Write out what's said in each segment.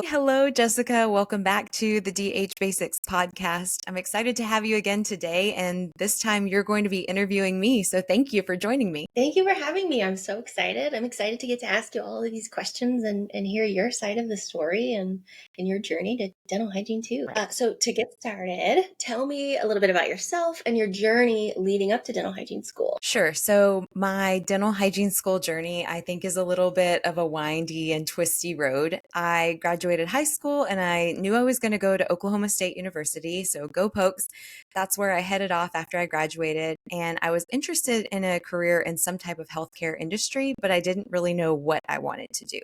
Hello, Jessica. Welcome back to the DH Basics Podcast. I'm excited to have you again today, and this time you're going to be interviewing me. So thank you for joining me. Thank you for having me. I'm so excited. I'm excited to get to ask you all of these questions and hear your side of the story and your journey to dental hygiene too. So to get started, tell me a little bit about yourself and your journey leading up to dental hygiene school. Sure. So my dental hygiene school journey, I think, is a little bit of a windy and twisty road. I graduated high school and I knew I was going to go to Oklahoma State University. So go Pokes. That's where I headed off after I graduated. And I was interested in a career in some type of healthcare industry, but I didn't really know what I wanted to do.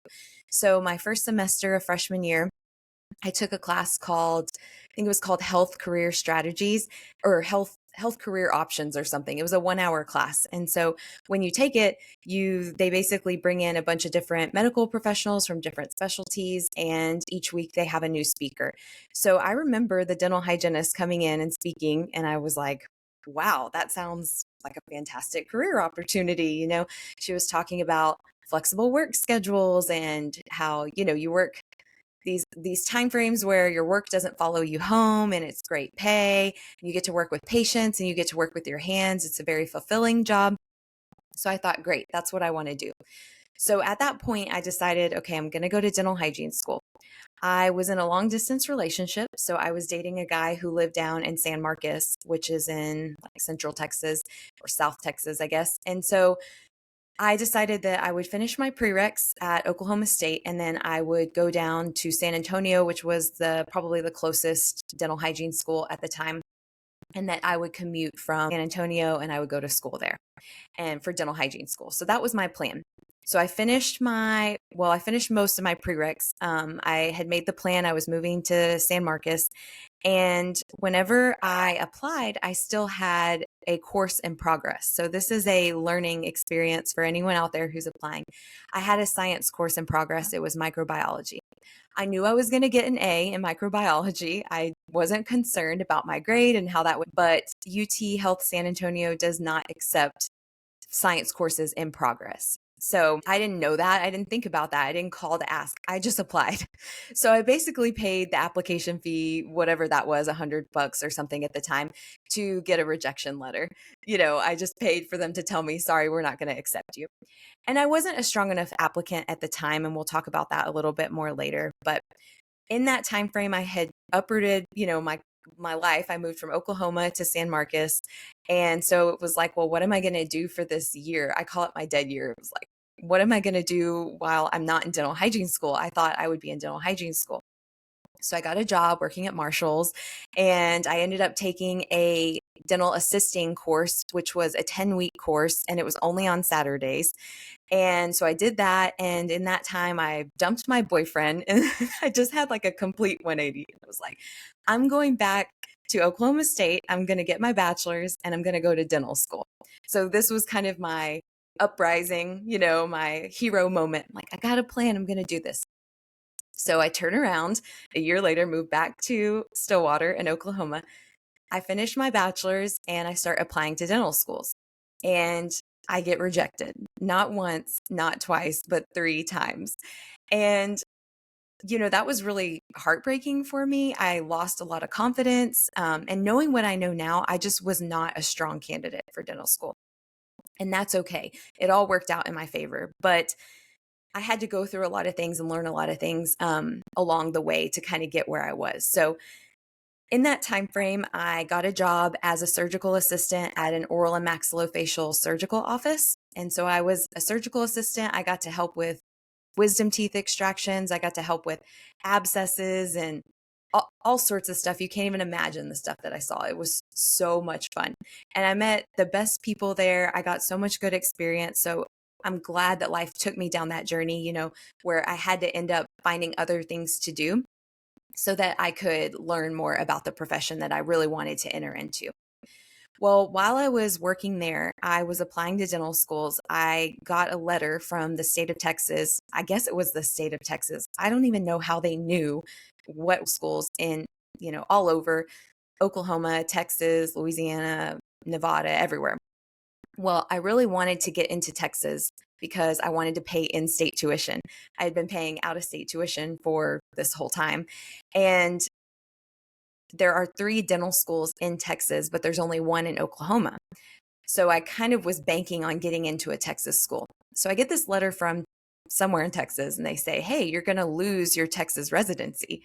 So my first semester of freshman year, I took a class called, I think it was called Health Career Strategies or Health Career Options or something. It was a 1 hour class. And so when you take it, they basically bring in a bunch of different medical professionals from different specialties, and each week they have a new speaker. So I remember the dental hygienist coming in and speaking, and I was like, wow, that sounds like a fantastic career opportunity. She was talking about flexible work schedules and how, you work these time frames where your work doesn't follow you home, and it's great pay. You get to work with patients and you get to work with your hands. It's a very fulfilling job. So I thought, great, that's what I want to do. So at that point, I decided, okay, I'm going to go to dental hygiene school. I was in a long distance relationship. So I was dating a guy who lived down in San Marcos, which is in like Central Texas or South Texas, I guess. And so I decided that I would finish my prereqs at Oklahoma State, and then I would go down to San Antonio, which was probably the closest dental hygiene school at the time, and that I would commute from San Antonio and I would go to school there and for dental hygiene school. So that was my plan. So I finished most of my prereqs. I had made the plan. I was moving to San Marcos. And whenever I applied, I still had a course in progress. So this is a learning experience for anyone out there who's applying. I had a science course in progress. It was microbiology. I knew I was going to get an A in microbiology. I wasn't concerned about my grade and how that would, but UT Health San Antonio does not accept science courses in progress. So I didn't know that. I didn't think about that. I didn't call to ask. I just applied. So I basically paid the application fee, whatever that was, $100 or something at the time, to get a rejection letter. I just paid for them to tell me, sorry, we're not going to accept you. And I wasn't a strong enough applicant at the time, and we'll talk about that a little bit more later. But in that time frame, I had uprooted, my life. I moved from Oklahoma to San Marcos. And so it was like, well, what am I going to do for this year? I call it my dead year. It was like, what am I going to do while I'm not in dental hygiene school? I thought I would be in dental hygiene school. So I got a job working at Marshall's, and I ended up taking a dental assisting course, which was a 10-week course, and it was only on Saturdays. And so I did that. And in that time, I dumped my boyfriend, and I just had like a complete 180. I was like, I'm going back to Oklahoma State. I'm going to get my bachelor's and I'm going to go to dental school. So this was kind of my uprising, my hero moment. Like, I got a plan. I'm going to do this. So I turn around a year later, move back to Stillwater in Oklahoma. I finish my bachelor's and I start applying to dental schools. And I get rejected, not once, not twice, but 3 times. And, that was really heartbreaking for me. I lost a lot of confidence. And knowing what I know now, I just was not a strong candidate for dental school. And that's okay. It all worked out in my favor. But I had to go through a lot of things and learn a lot of things along the way to kind of get where I was. So in that time frame, I got a job as a surgical assistant at an oral and maxillofacial surgical office. And so I was a surgical assistant. I got to help with wisdom teeth extractions. I got to help with abscesses and all sorts of stuff. You can't even imagine the stuff that I saw. It was so much fun. And I met the best people there. I got so much good experience. So I'm glad that life took me down that journey, where I had to end up finding other things to do so that I could learn more about the profession that I really wanted to enter into. Well, while I was working there, I was applying to dental schools. I got a letter from the state of Texas. I guess it was the state of Texas. I don't even know how they knew what schools in, all over Oklahoma, Texas, Louisiana, Nevada, everywhere. Well, I really wanted to get into Texas because I wanted to pay in-state tuition. I had been paying out-of-state tuition for this whole time. And there are 3 dental schools in Texas, but there's only one in Oklahoma. So I kind of was banking on getting into a Texas school. So I get this letter from somewhere in Texas, and they say, hey, you're going to lose your Texas residency.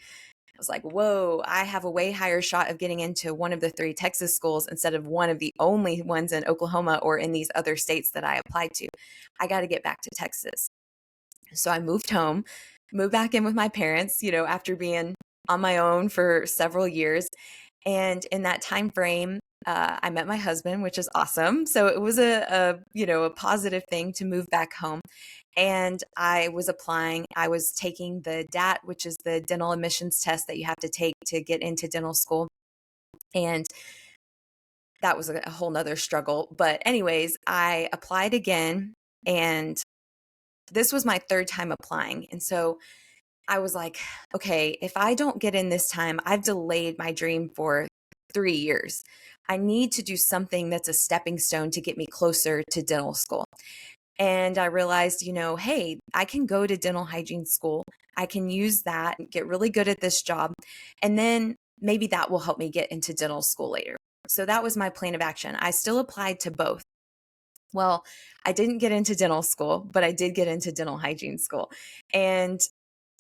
I was like, whoa, I have a way higher shot of getting into one of the 3 Texas schools instead of one of the only ones in Oklahoma or in these other states that I applied to. I got to get back to Texas. So I moved home, moved back in with my parents, after being on my own for several years. And in that time frame, I met my husband, which is awesome. So it was a positive thing to move back home. And I was applying. I was taking the DAT, which is the dental admissions test that you have to take to get into dental school. And that was a whole nother struggle. But anyways, I applied again, and this was my 3rd time applying. And so I was like, okay, if I don't get in this time, I've delayed my dream for 3 years. I need to do something that's a stepping stone to get me closer to dental school. And I realized, hey, I can go to dental hygiene school. I can use that, get really good at this job. And then maybe that will help me get into dental school later. So that was my plan of action. I still applied to both. Well, I didn't get into dental school, but I did get into dental hygiene school. And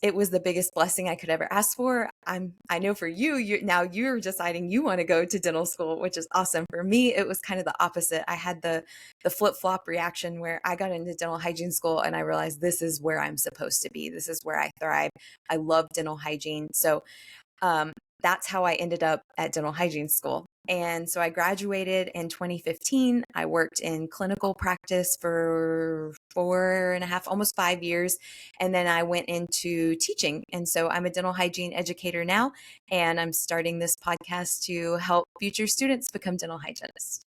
it was the biggest blessing I could ever ask for. I know for you now you're deciding you want to go to dental school, which is awesome. For me, it was kind of the opposite. I had the flip-flop reaction where I got into dental hygiene school and I realized this is where I'm supposed to be. This is where I thrive. I love dental hygiene. So that's how I ended up at dental hygiene school. And so I graduated in 2015. I worked in clinical practice for 4.5, almost 5 years. And then I went into teaching. And so I'm a dental hygiene educator now, and I'm starting this podcast to help future students become dental hygienists.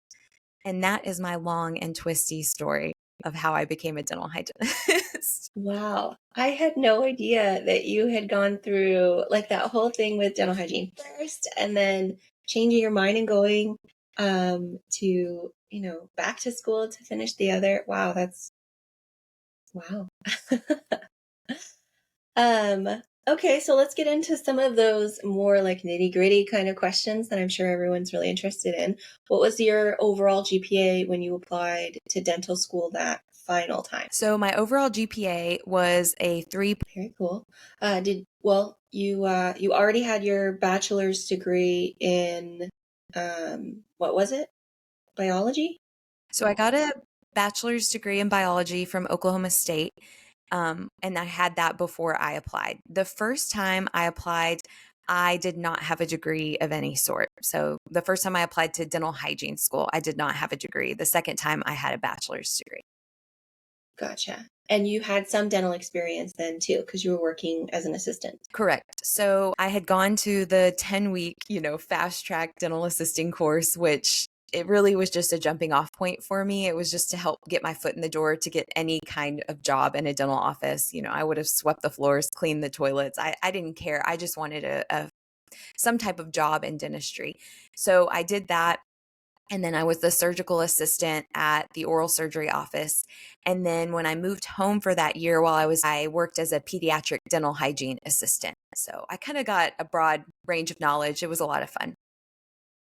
And that is my long and twisty story of how I became a dental hygienist. Wow. I had no idea that you had gone through like that whole thing with dental hygiene first and then changing your mind and going to, back to school to finish the other. Wow, that's wow. Okay, so let's get into some of those more like nitty-gritty kind of questions that I'm sure everyone's really interested in. What was your overall GPA when you applied to dental school that final time? So my overall GPA was a 3. Very cool. You already had your bachelor's degree in what was it? Biology? So I got a bachelor's degree in biology from Oklahoma State. And I had that before I applied. The first time I applied, I did not have a degree of any sort. So the first time I applied to dental hygiene school, I did not have a degree. The second time I had a bachelor's degree. Gotcha. And you had some dental experience then too, because you were working as an assistant. Correct. So I had gone to the 10-week, fast track dental assisting course, which it really was just a jumping off point for me. It was just to help get my foot in the door to get any kind of job in a dental office. I would have swept the floors, cleaned the toilets. I didn't care. I just wanted some type of job in dentistry. So I did that. And then I was the surgical assistant at the oral surgery office. And then when I moved home for that year, I worked as a pediatric dental hygiene assistant. So I kind of got a broad range of knowledge. It was a lot of fun.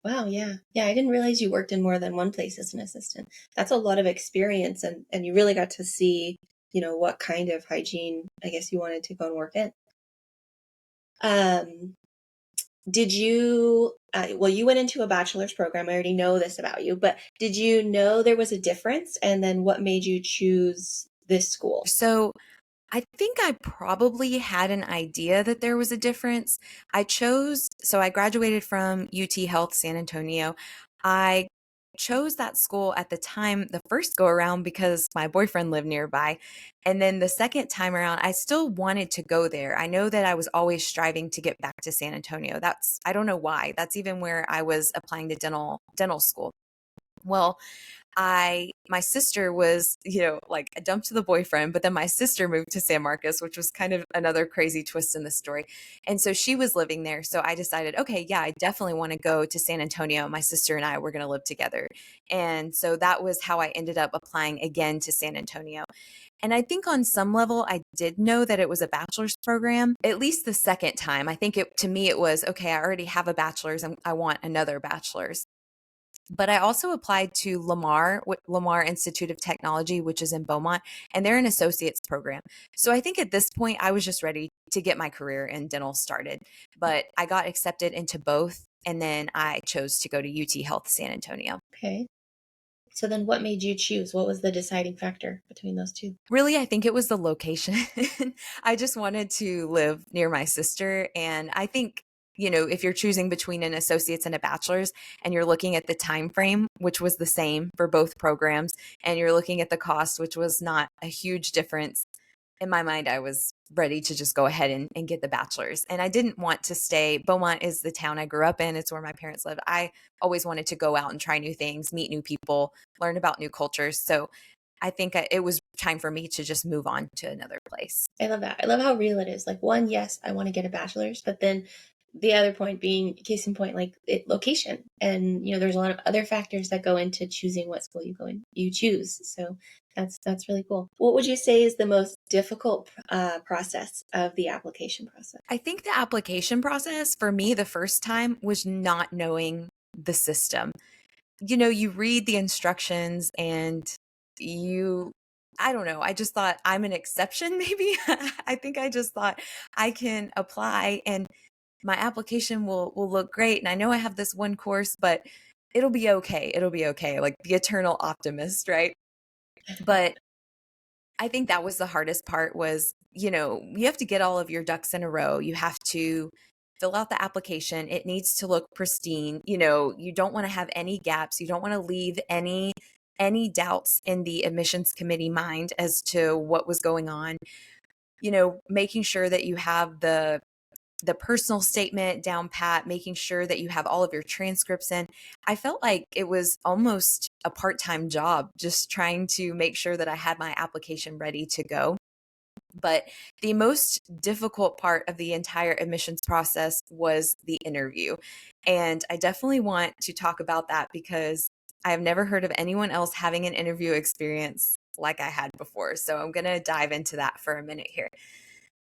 Wow, yeah. Yeah, I didn't realize you worked in more than one place as an assistant. That's a lot of experience and you really got to see, what kind of hygiene I guess you wanted to go and work in. Did you, you went into a bachelor's program. I already know this about you, but did you know there was a difference? And then what made you choose this school? So I think I probably had an idea that there was a difference. So I graduated from UT Health San Antonio. I chose that school at the time, the first go around, because my boyfriend lived nearby. And then the second time around, I still wanted to go there. I know that I was always striving to get back to San Antonio. I don't know why. That's even where I was applying to dental school. Well, my sister was, like I dumped the boyfriend, but then my sister moved to San Marcos, which was kind of another crazy twist in the story. And so she was living there. So I decided, okay, yeah, I definitely want to go to San Antonio. My sister and I were going to live together. And so that was how I ended up applying again to San Antonio. And I think on some level, I did know that it was a bachelor's program, at least the second time. I think to me, it was, okay, I already have a bachelor's and I want another bachelor's. But I also applied to Lamar Institute of Technology, which is in Beaumont, and they're an associate's program. So I think at this point, I was just ready to get my career in dental started. But I got accepted into both, and then I chose to go to UT Health San Antonio. Okay. So then what made you choose? What was the deciding factor between those two? Really, I think it was the location. I just wanted to live near my sister. And I think, if you're choosing between an associate's and a bachelor's and you're looking at the time frame, which was the same for both programs, and you're looking at the cost, which was not a huge difference, in my mind, I was ready to just go ahead and get the bachelor's. And I didn't want to stay. Beaumont is the town I grew up in. It's where my parents live. I always wanted to go out and try new things, meet new people, learn about new cultures. So I think it was time for me to just move on to another place. I love that. I love how real it is. Like, one, yes, I want to get a bachelor's, but then the other point being, case in point, like location. And there's a lot of other factors that go into choosing what school you choose. So that's really cool. What would you say is the most difficult process of the application process? I think the application process for me the first time was not knowing the system. You read the instructions and I don't know, I just thought I'm an exception, maybe. I think I just thought I can apply and my application will look great. And I know I have this one course, but it'll be okay. It'll be okay. Like the eternal optimist, right? But I think that was the hardest part was, you have to get all of your ducks in a row. You have to fill out the application. It needs to look pristine. You don't want to have any gaps. You don't want to leave any doubts in the admissions committee mind as to what was going on. Making sure that you have the personal statement down pat, making sure that you have all of your transcripts in. I felt like it was almost a part-time job, just trying to make sure that I had my application ready to go. But the most difficult part of the entire admissions process was the interview. And I definitely want to talk about that because I have never heard of anyone else having an interview experience like I had before. So I'm going to dive into that for a minute here.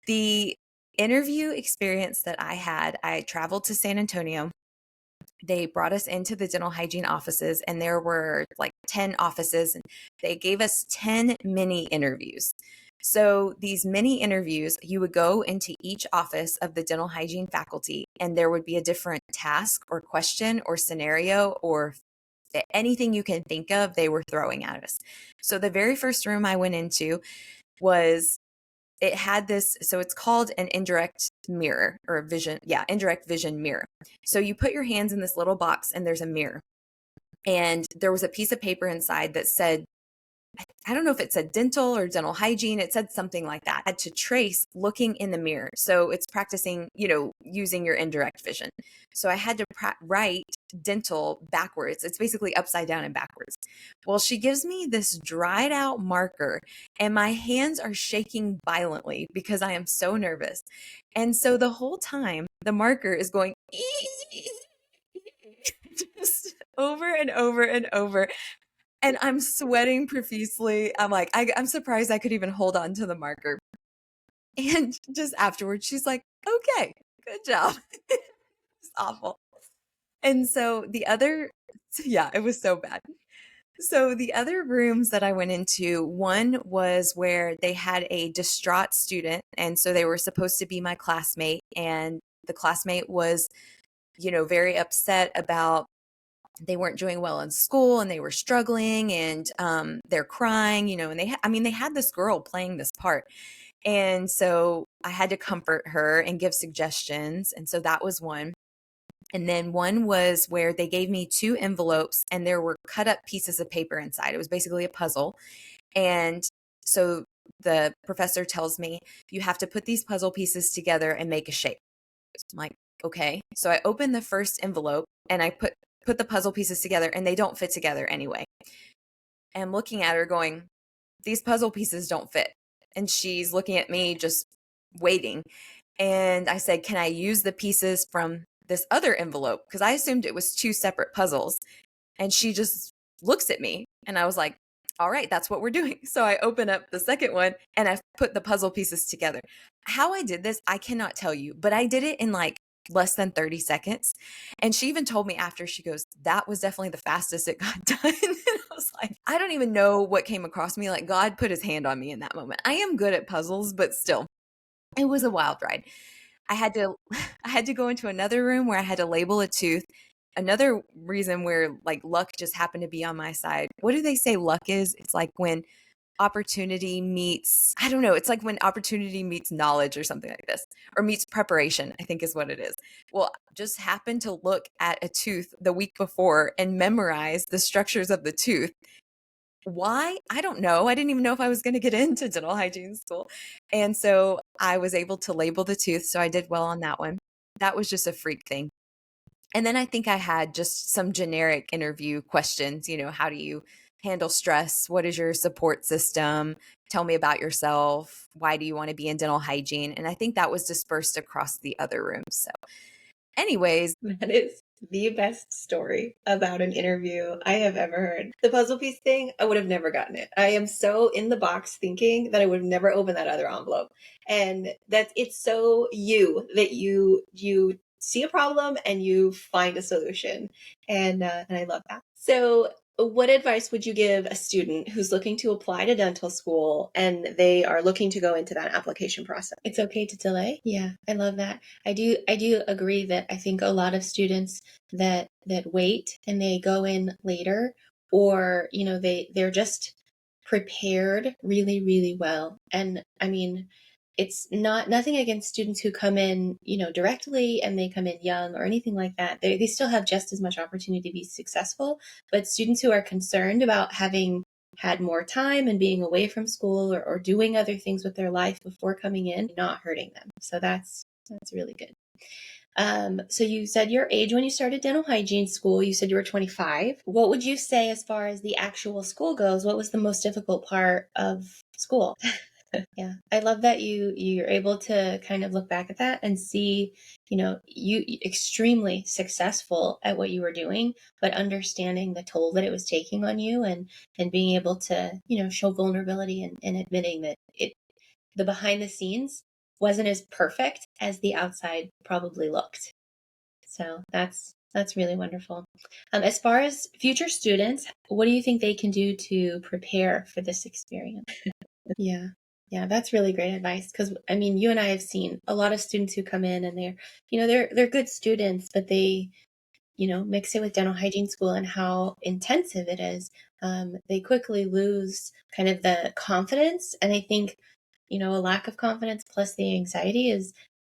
The interview experience that I had, I traveled to San Antonio. They brought us into the dental hygiene offices, and there were like 10 offices, and they gave us 10 mini interviews. So these mini interviews, you would go into each office of the dental hygiene faculty, and there would be a different task or question or scenario or anything you can think of, they were throwing at us. So the very first room I went into was it had this, so it's called an indirect mirror or vision. Yeah, indirect vision mirror. So you put your hands in this little box and there's a mirror. And there was a piece of paper inside that said, I don't know if it said dental or dental hygiene. It said something like that. I had to trace looking in the mirror. So it's practicing, using your indirect vision. So I had to write dental backwards. It's basically upside down and backwards. Well, she gives me this dried out marker and my hands are shaking violently because I am so nervous. And so the whole time the marker is going just over and over and over. And I'm sweating profusely. I'm like, I'm surprised I could even hold on to the marker. And just afterwards, she's like, okay, good job. It's awful. And so yeah, it was so bad. So the other rooms that I went into, one was where they had a distraught student. And so they were supposed to be my classmate. And the classmate was, very upset about they weren't doing well in school and they were struggling and they're crying, and they had this girl playing this part. And so I had to comfort her and give suggestions. And so that was one. And then one was where they gave me 2 envelopes and there were cut up pieces of paper inside. It was basically a puzzle. And so the professor tells me, you have to put these puzzle pieces together and make a shape. I'm like, okay. So I opened the first envelope and I put the puzzle pieces together and they don't fit together anyway. am looking at her going, these puzzle pieces don't fit. And she's looking at me just waiting. And I said, can I use the pieces from this other envelope? Because I assumed it was two separate puzzles. And she just looks at me. And I was like, all right, that's what we're doing. So I open up the second one and I put the puzzle pieces together. How I did this, I cannot tell you, but I did it in like less than 30 seconds. And she even told me after, she goes, that was definitely the fastest it got done. And I was like, I don't even know what came across me. Like God put his hand on me in that moment. I am good at puzzles, but still, it was a wild ride. I had to I had to go into another room where I had to label a tooth. Another reason where like luck just happened to be on my side. What do they say luck is? It's like when opportunity meets, I don't know, it's like when opportunity meets knowledge or something like this, or meets preparation, I think is what it is. Well, just happened to look at a tooth the week before and memorize the structures of the tooth. Why? I don't know. I didn't even know if I was going to get into dental hygiene school. And so I was able to label the tooth. So I did well on that one. That was just a freak thing. And then I think I had just some generic interview questions. How do you handle stress? What is your support system? Tell me about yourself. Why do you want to be in dental hygiene? And I think that was dispersed across the other rooms. So, anyways, That is the best story about an interview I have ever heard. The puzzle piece thing, I would have never gotten it. I am so in the box thinking that I would have never opened that other envelope. And it's so you that you see a problem and you find a solution. And I love that. So what advice would you give a student who's looking to apply to dental school and they are looking to go into that application process? It's okay to delay. Yeah, I love that. I do agree that I think a lot of students that wait and they go in later, or they're just prepared really, really well. And I mean, it's nothing against students who come in, directly and they come in young or anything like that. They still have just as much opportunity to be successful. But students who are concerned about having had more time and being away from school or doing other things with their life before coming in, not hurting them. So that's really good. So you said your age when you started dental hygiene school. You said you were 25. What would you say as far as the actual school goes? What was the most difficult part of school? Yeah, I love that you're able to kind of look back at that and see, you extremely successful at what you were doing, but understanding the toll that it was taking on you, and being able to, show vulnerability and admitting that the behind the scenes wasn't as perfect as the outside probably looked. So that's really wonderful. As far as future students, what do you think they can do to prepare for this experience? Yeah. Yeah, that's really great advice, because I mean, you and I have seen a lot of students who come in and they're good students, but they, mix it with dental hygiene school and how intensive it is. They quickly lose kind of the confidence. And I think, a lack of confidence plus the anxiety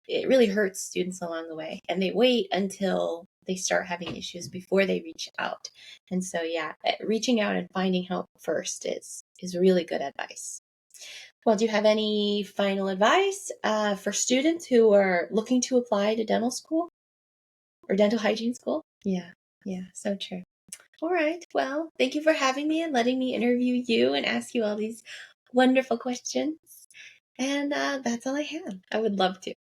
it really hurts students along the way. And they wait until they start having issues before they reach out. And so, yeah, reaching out and finding help first is really good advice. Well, do you have any final advice for students who are looking to apply to dental school or dental hygiene school? Yeah, so true. All right. Well, thank you for having me and letting me interview you and ask you all these wonderful questions. And that's all I have. I would love to.